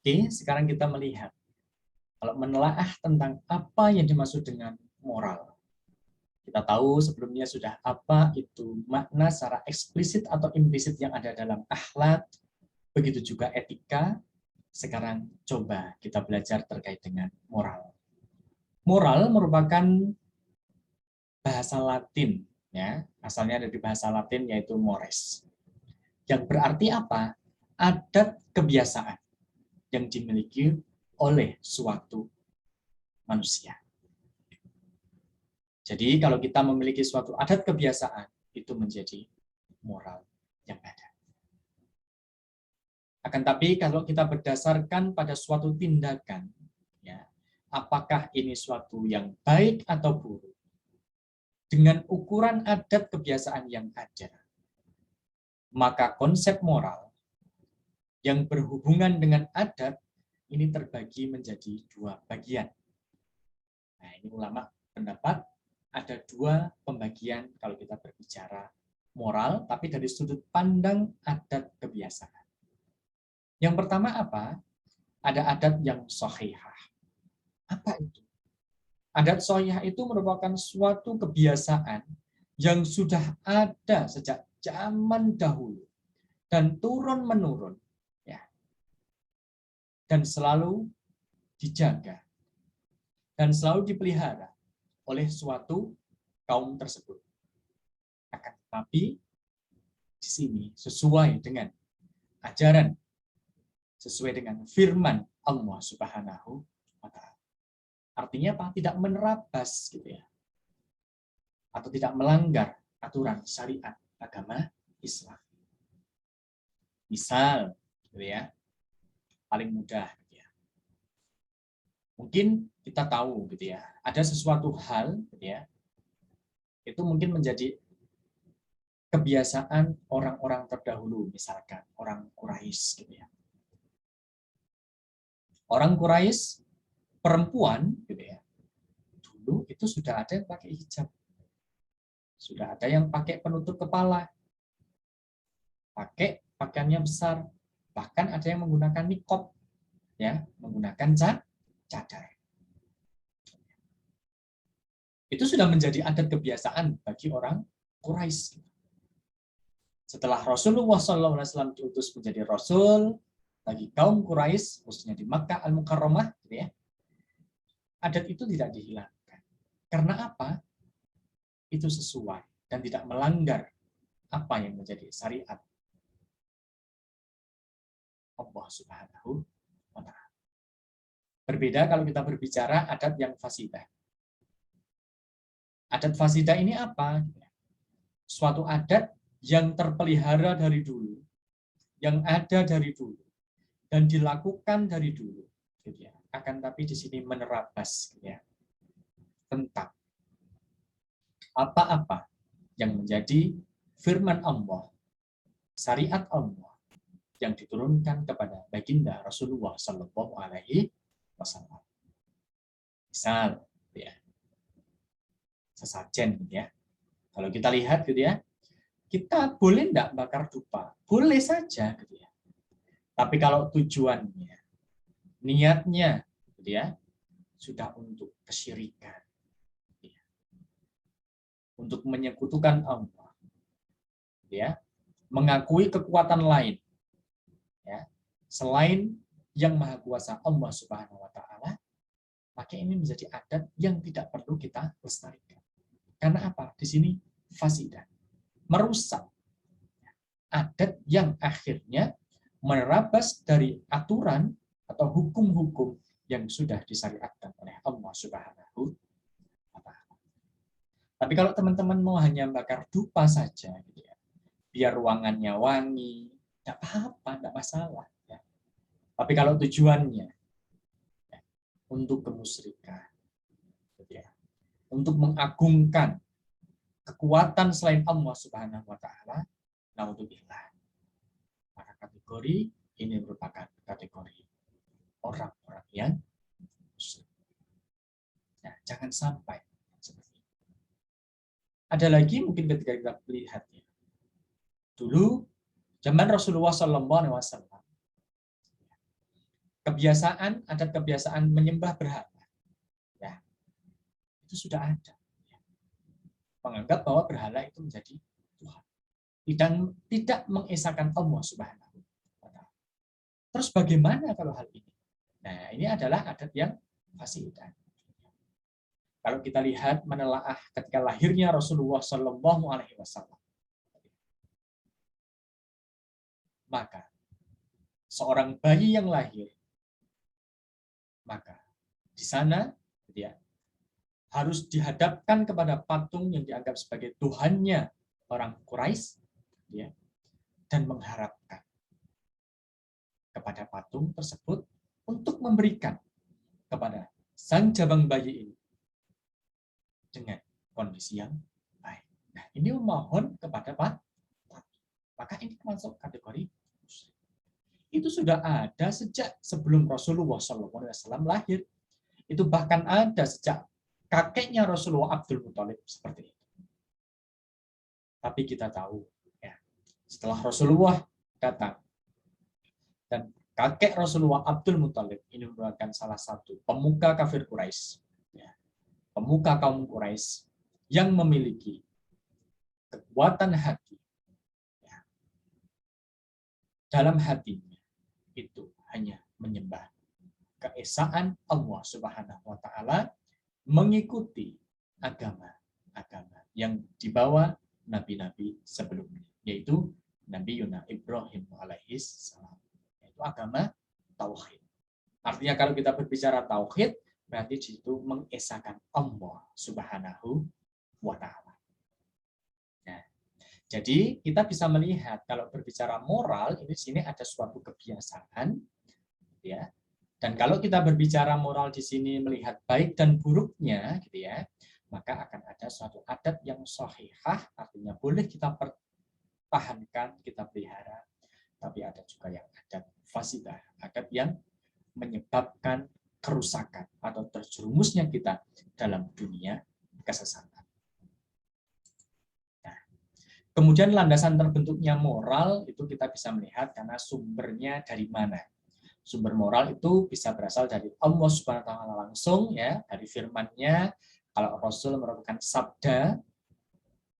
Oke, sekarang kita melihat kalau menelaah tentang apa yang dimaksud dengan moral. Kita tahu sebelumnya sudah apa itu makna secara eksplisit atau implisit yang ada dalam akhlak, begitu juga etika. Sekarang coba kita belajar terkait dengan moral. Moral merupakan bahasa Latin, ya, asalnya dari bahasa Latin yaitu mores, yang berarti apa? Adat kebiasaan yang dimiliki oleh suatu manusia. Jadi kalau kita memiliki suatu adat kebiasaan, itu menjadi moral yang ada. Akan tapi kalau kita berdasarkan pada suatu tindakan, ya, apakah ini suatu yang baik atau buruk, dengan ukuran adat kebiasaan yang ada, maka konsep moral yang berhubungan dengan adat ini terbagi menjadi dua bagian. Nah, ini ulama pendapat ada dua pembagian kalau kita berbicara moral, tapi dari sudut pandang adat kebiasaan. Yang pertama apa? Ada adat yang sahihah. Apa itu? Adat sahihah itu merupakan suatu kebiasaan yang sudah ada sejak zaman dahulu dan turun-menurun, ya, dan selalu dijaga dan selalu dipelihara oleh suatu kaum tersebut. Akan tetapi di sini sesuai dengan ajaran, sesuai dengan firman Allah Subhanahu wa Ta'ala. Artinya apa? Tidak menerabas gitu ya. Atau tidak melanggar aturan syariat agama Islam. Misal gitu ya. Paling mudah gitu ya. Mungkin kita tahu gitu ya, ada sesuatu hal gitu ya. Itu mungkin menjadi kebiasaan orang-orang terdahulu, misalkan orang Quraisy gitu ya. Orang Quraisy perempuan gitu ya. Dulu itu sudah ada yang pakai hijab. Sudah ada yang pakai penutup kepala. Pakai pakaiannya besar. Bahkan ada yang menggunakan niqab, ya, menggunakan cadar. Itu sudah menjadi adat kebiasaan bagi orang Quraisy. Setelah Rasulullah SAW diutus menjadi Rasul bagi kaum Quraisy, khususnya di Makkah Al-Mukarramah, gitu ya, adat itu tidak dihilangkan. Karena apa? Itu sesuai dan tidak melanggar apa yang menjadi syariat Allah Subhanahu wa Ta'ala. Berbeda kalau kita berbicara adat yang fasidah. Adat fasidah ini apa? Suatu adat yang terpelihara dari dulu, yang ada dari dulu, dan dilakukan dari dulu. Gitu ya. Akan tapi di sini menerabas gitu ya, tentang apa-apa yang menjadi firman Allah, syariat Allah yang diturunkan kepada baginda Rasulullah Sallallahu Alaihi Wasallam. Misal, ya, sesajen, gitu ya. Kalau kita lihat, gitu ya, kita boleh enggak bakar dupa? Boleh saja, gitu ya. Tapi kalau tujuannya, niatnya, gitu ya, sudah untuk kesyirikan, gitu ya, untuk menyekutukan Allah, gitu ya, mengakui kekuatan lain, ya, selain yang maha kuasa Allah Subhanahu Wa Taala, maka ini menjadi adat yang tidak perlu kita lestarikan. Karena apa? Di sini fasidah, merusak adat yang akhirnya menerabas dari aturan atau hukum-hukum yang sudah disyariatkan oleh Allah Subhanahu wa Ta'ala. Tapi kalau teman-teman mau hanya bakar dupa saja, gitu ya, biar ruangannya wangi, tidak apa-apa, tidak masalah. Ya. Tapi kalau tujuannya ya, untuk kemusyrikan, gitu ya, untuk mengagungkan kekuatan selain Allah Subhanahu wa Ta'ala, naudzubillah, maka kategori ini merupakan kategori orang-orang yang musyrik. Nah, jangan sampai seperti itu. Ada lagi mungkin ketika kita lihat ya. Dulu zaman Rasulullah SAW, kebiasaan, adat kebiasaan menyembah berhala. Ya, itu sudah ada. Menganggap bahwa berhala itu menjadi Tuhan. Dan tidak mengesahkan Allah Subhanahu wa Ta'ala. Terus bagaimana kalau hal ini? Nah, ini adalah adat yang fasidah. Kalau kita lihat menelaah ketika lahirnya Rasulullah Shallallahu Alaihi Wasallam, maka seorang bayi yang lahir, maka di sana ya, harus dihadapkan kepada patung yang dianggap sebagai Tuhannya orang Quraisy, ya, dan mengharapkan kepada patung tersebut untuk memberikan kepada sang jabang bayi ini dengan kondisi yang baik. Nah, ini memohon kepada patung. Maka ini masuk kategori musyrik. Itu sudah ada sejak sebelum Rasulullah SAW lahir. Itu bahkan ada sejak kakeknya Rasulullah Abdul Muthalib seperti itu. Tapi kita tahu, ya, setelah Rasulullah datang dan kakek Rasulullah Abdul Muthalib ini merupakan salah satu pemuka kafir Quraisy, ya, pemuka kaum Quraisy yang memiliki kekuatan hati. Ya, dalam hatinya itu hanya menyembah keesaan Allah Subhanahu wa Ta'ala, mengikuti agama-agama yang dibawa nabi-nabi sebelumnya, yaitu Nabi Yuna Ibrahim alaihis salam, yaitu agama tauhid. Artinya kalau kita berbicara tauhid, berarti di situ mengesahkan Allah Subhanahu wa Ta'ala. Nah, jadi kita bisa melihat kalau berbicara moral, ini di sini ada suatu kebiasaan, ya. Dan kalau kita berbicara moral di sini melihat baik dan buruknya, gitu ya, maka akan ada suatu adat yang sahihah, artinya boleh kita pertahankan, kita pelihara. Tapi ada juga yang adat fasidah, adat yang menyebabkan kerusakan atau terjerumusnya kita dalam dunia kesesatan. Nah, kemudian landasan terbentuknya moral itu kita bisa melihat karena sumbernya dari mana. Sumber moral itu bisa berasal dari Allah Subhanahu wa Ta'ala langsung, ya, dari firman-Nya. Kalau Rasul merupakan sabda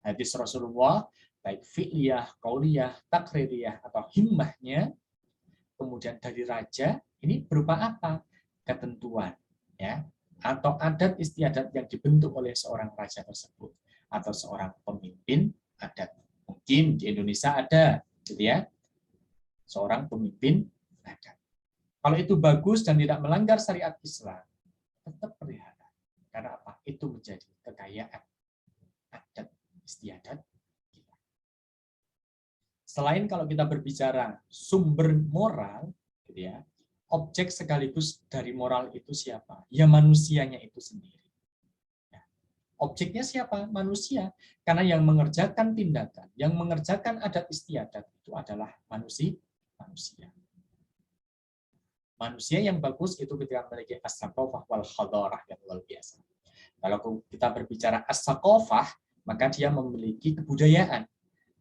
hadis Rasulullah, baik fi'liyah, qauliyah, takririyah atau himmahnya. Kemudian dari raja, ini berupa apa? Ketentuan, ya, atau adat istiadat yang dibentuk oleh seorang raja tersebut atau seorang pemimpin adat. Mungkin di Indonesia ada, gitu ya, seorang pemimpin adat. Kalau itu bagus dan tidak melanggar syariat Islam, tetap pelihara. Karena apa? Itu menjadi kekayaan adat istiadat kita. Selain kalau kita berbicara sumber moral, gitu ya, objek sekaligus dari moral itu siapa? Ya manusianya itu sendiri. Ya. Objeknya siapa? Manusia. Karena yang mengerjakan tindakan, yang mengerjakan adat istiadat itu adalah manusia. Manusia yang bagus itu ketika memiliki as-saqafah wal hadarah yang luar biasa. Kalau kita berbicara as-saqafah, maka dia memiliki kebudayaan.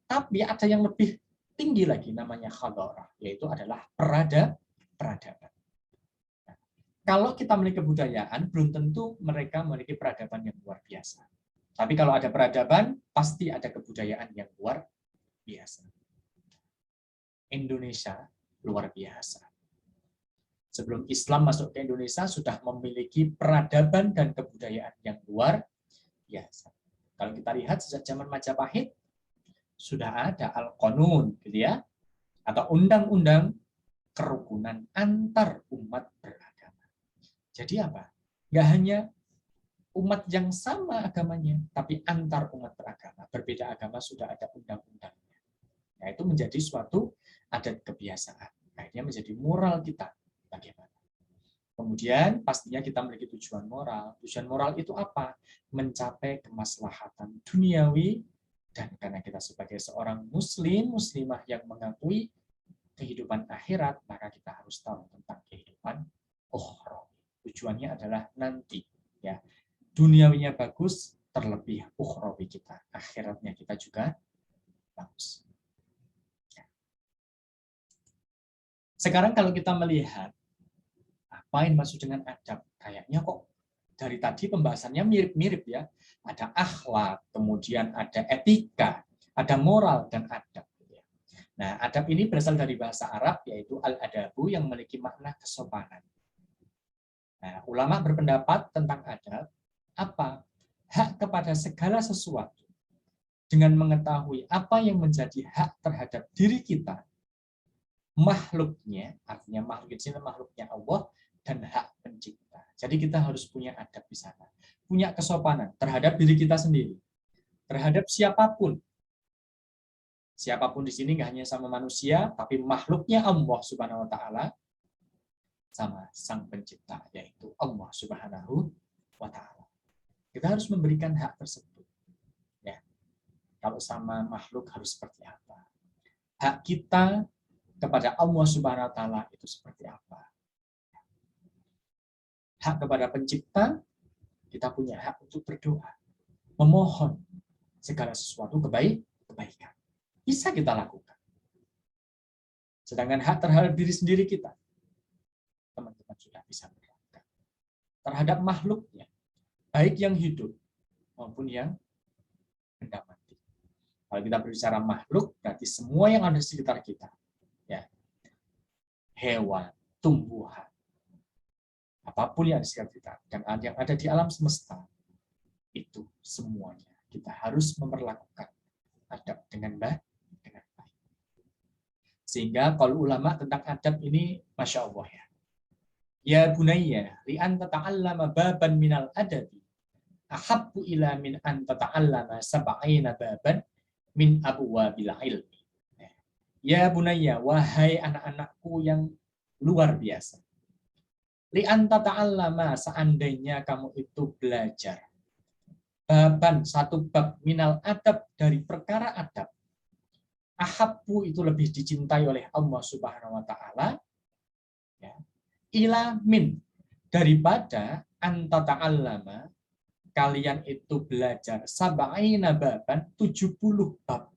Tapi ada yang lebih tinggi lagi namanya hadarah, yaitu adalah peradaban. Nah, kalau kita memiliki kebudayaan, belum tentu mereka memiliki peradaban yang luar biasa. Tapi kalau ada peradaban, pasti ada kebudayaan yang luar biasa. Indonesia luar biasa. Sebelum Islam masuk ke Indonesia sudah memiliki peradaban dan kebudayaan yang luar biasa. Kalau kita lihat sejak zaman Majapahit sudah ada Al-Qanun, gitu ya, atau undang-undang kerukunan antar umat beragama. Jadi apa? Nggak hanya umat yang sama agamanya, tapi antar umat beragama. Berbeda agama sudah ada undang-undangnya. Nah, itu menjadi suatu adat kebiasaan. Akhirnya menjadi moral kita. Bagaimana? Kemudian pastinya kita memiliki tujuan moral. Tujuan moral itu apa? Mencapai kemaslahatan duniawi, dan karena kita sebagai seorang muslim, muslimah yang mengakui kehidupan akhirat, maka kita harus tahu tentang kehidupan ukhrawi. Tujuannya adalah nanti, ya, duniawinya bagus, terlebih ukhrawi kita, akhiratnya kita juga bagus. Sekarang kalau kita melihat ngapain masuk dengan adab? Kayaknya kok dari tadi pembahasannya mirip-mirip ya. Ada akhlak, kemudian ada etika, ada moral dan adab. Nah, adab ini berasal dari bahasa Arab, yaitu al-adabu yang memiliki makna kesopanan. Nah, ulama berpendapat tentang adab, apa? Hak kepada segala sesuatu. Dengan mengetahui apa yang menjadi hak terhadap diri kita, makhluknya, artinya makhluk di sini makhluknya Allah, dan hak pencipta. Jadi kita harus punya adab di sana. Punya kesopanan terhadap diri kita sendiri. Terhadap siapapun. Siapapun di sini nggak hanya sama manusia, tapi makhluknya Allah Subhanahu wa Ta'ala sama Sang Pencipta, yaitu Allah Subhanahu wa Ta'ala. Kita harus memberikan hak tersebut. Ya. Kalau sama makhluk harus seperti apa? Hak kita kepada Allah Subhanahu wa Ta'ala itu seperti apa? Hak kepada Pencipta, kita punya hak untuk berdoa, memohon segala sesuatu kebaikan. Bisa kita lakukan. Sedangkan hak terhadap diri sendiri kita, teman-teman sudah bisa melakukan. Terhadap makhluknya, baik yang hidup maupun yang benda mati. Kalau kita berbicara makhluk, berarti semua yang ada di sekitar kita. Ya. Hewan, tumbuhan, apapun yang ada di sekitar kita, dan yang ada di alam semesta, itu semuanya kita harus memperlakukan adab dengan baik. Sehingga kalau ulama tentang adab ini, Masya Allah ya. Ya bunayya, li'an tata'allama baban minal adabi, ahabbu ila min an tata'allama sab'ina baban min abwabil ilmi. Ya bunayya, wahai anak-anakku yang luar biasa. Li'an tata'allama, seandainya kamu itu belajar. Baban, satu bab minal adab, dari perkara adab. Ahabbu itu lebih dicintai oleh Allah Subhanahu wa Ta'ala, ya, ila min, daripada anta ta'allama, kalian itu belajar sab'ina baban, 70 bab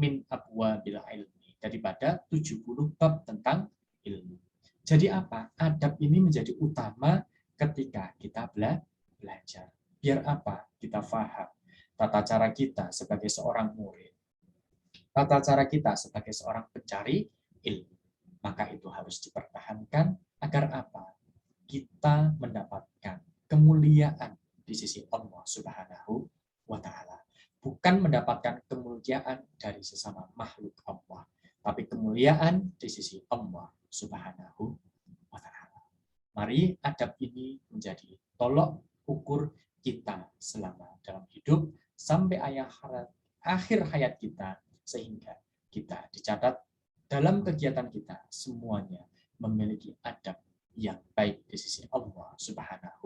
min abwabil ilmi, daripada 70 bab tentang ilmu. Jadi apa? Adab ini menjadi utama ketika kita belajar. Biar apa? Kita faham tata cara kita sebagai seorang murid, tata cara kita sebagai seorang pencari ilmu. Maka itu harus dipertahankan agar apa? Kita mendapatkan kemuliaan di sisi Allah Subhanahu wa Ta'ala. Bukan mendapatkan kemuliaan dari sesama makhluk Allah, tapi kemuliaan di sisi Allah Subhanahu wa Ta'ala. Mari adab ini menjadi tolok ukur kita selama dalam hidup sampai akhir hayat kita, sehingga kita dicatat dalam kegiatan kita semuanya memiliki adab yang baik di sisi Allah Subhanahu